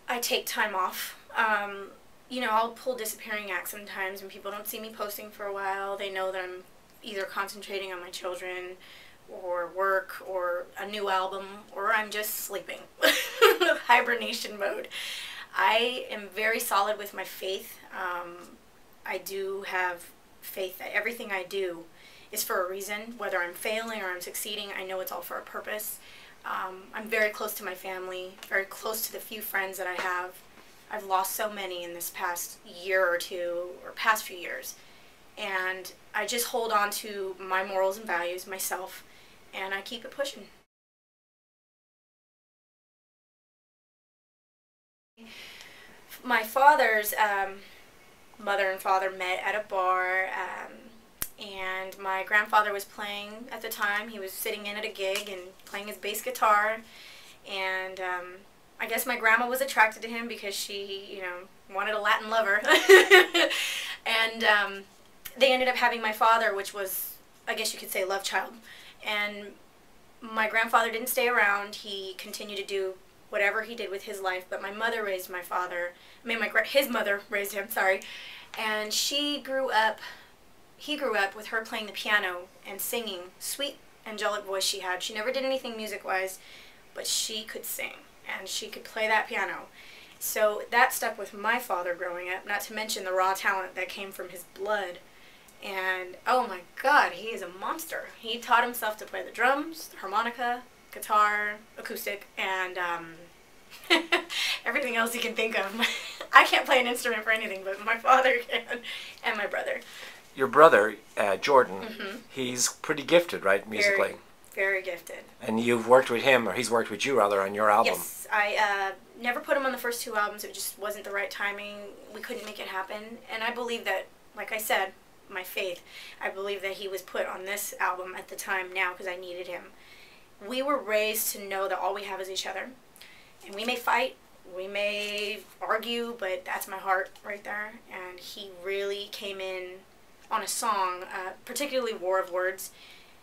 I take time off. You know, I'll pull disappearing acts sometimes when people don't see me posting for a while. They know that I'm either concentrating on my children or work or a new album, or I'm just sleeping. Hibernation mode. I am very solid with my faith. I do have faith that everything I do is for a reason. Whether I'm failing or I'm succeeding, I know it's all for a purpose. I'm very close to my family, very close to the few friends that I have. I've lost so many in this past year or two, or past few years. And I just hold on to my morals and values, myself, and I keep it pushing. My father's mother and father met at a bar, and my grandfather was playing at the time. He was sitting in at a gig and playing his bass guitar, and I guess my grandma was attracted to him because she, you know, wanted a Latin lover. And they ended up having my father, which was, I guess you could say, love child. And my grandfather didn't stay around. He continued to do whatever he did with his life, but my mother raised my father. I mean, his mother raised him, sorry. And he grew up with her playing the piano and singing. Sweet, angelic voice she had. She never did anything music-wise, but she could sing, and she could play that piano. So that stuck with my father growing up, not to mention the raw talent that came from his blood. And oh my God, he is a monster. He taught himself to play the drums, the harmonica, guitar, acoustic, and everything else you can think of. I can't play an instrument for anything, but my father can, and my brother. Your brother, Jordan, he's pretty gifted, right, musically? Very gifted. And you've worked with him, or he's worked with you, rather, on your album. Yes, I never put him on the first two albums. It just wasn't the right timing. We couldn't make it happen. And I believe that, like I said, my faith, I believe that he was put on this album at the time now because I needed him. We were raised to know that all we have is each other. And we may fight, we may argue, but that's my heart right there. And he really came in on a song, particularly War of Words,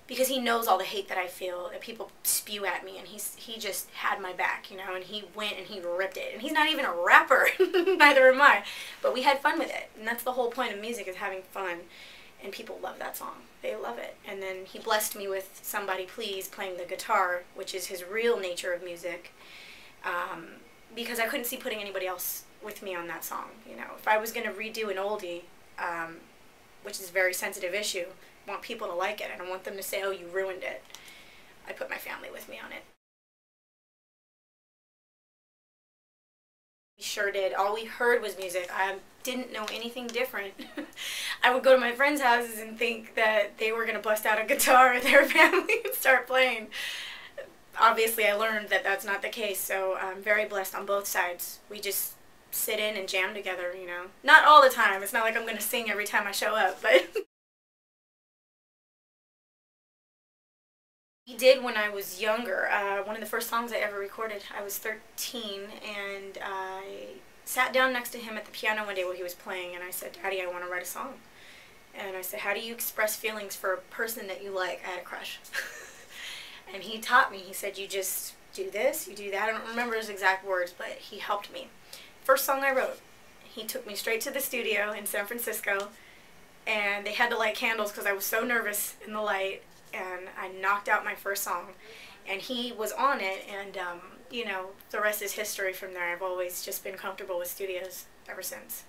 because he knows all the hate that I feel, that people spew at me, and he just had my back, you know, and he went and he ripped it. And he's not even a rapper, neither am I, but we had fun with it, and that's the whole point of music, is having fun, and people love that song. They love it. And then he blessed me with Somebody Please playing the guitar, which is his real nature of music, because I couldn't see putting anybody else with me on that song, you know. If I was going to redo an oldie, which is a very sensitive issue, I want people to like it. I don't want them to say, oh, you ruined it. I put my family with me on it. We sure did. All we heard was music. I didn't know anything different. I would go to my friends' houses and think that they were going to bust out a guitar in their family and start playing. Obviously, I learned that that's not the case, so I'm very blessed on both sides. We just sit in and jam together, you know. Not all the time. It's not like I'm going to sing every time I show up, but he did when I was younger. One of the first songs I ever recorded, I was 13, and I sat down next to him at the piano one day while he was playing, and I said, Daddy, I want to write a song. And I said, how do you express feelings for a person that you like? I had a crush. And he taught me. He said, you just do this, you do that. I don't remember his exact words, but he helped me. First song I wrote, he took me straight to the studio in San Francisco, and they had to light candles because I was so nervous in the light, and I knocked out my first song, and he was on it, and you know, the rest is history from there. I've always just been comfortable with studios ever since.